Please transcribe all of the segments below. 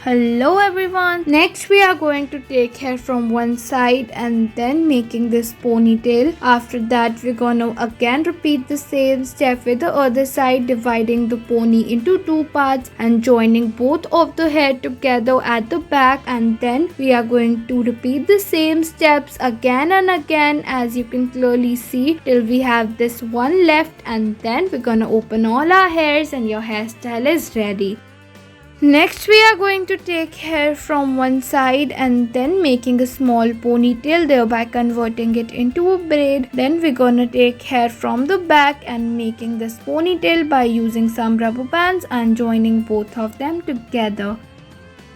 Hello everyone. Next we are going to take hair from one side and then making this ponytail. After that we're gonna again repeat the same step with the other side, dividing the pony into two parts and joining both of the hair together at the back, and then we are going to repeat the same steps again and again, as you can clearly see, till we have this one left, and then we're gonna open all our hairs and your hairstyle is ready. Next we are going to take hair from one side and then making a small ponytail, thereby converting it into a braid. Then we're gonna take hair from the back and making this ponytail by using some rubber bands and joining both of them together.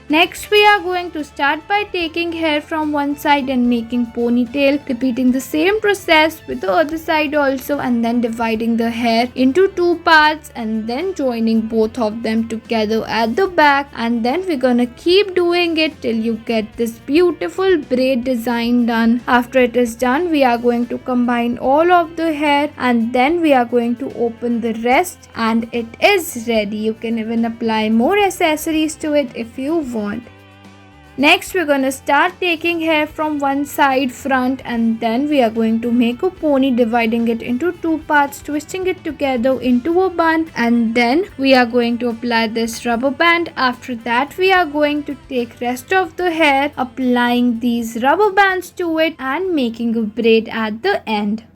Next we are going to start by taking hair from one side and making ponytail, repeating the same process with the other side also, and then dividing the hair into two parts and then joining both of them together at the back, and then we're gonna keep doing it till you get this beautiful braid design done. After it is done, we are going to combine all of the hair and then we are going to open the rest and it is ready. You can even apply more accessories to it if you want. Next we're gonna start taking hair from one side front and then we are going to make a pony, dividing it into two parts, twisting it together into a bun, and then we are going to apply this rubber band. After that we are going to take rest of the hair, applying these rubber bands to it and making a braid at the end.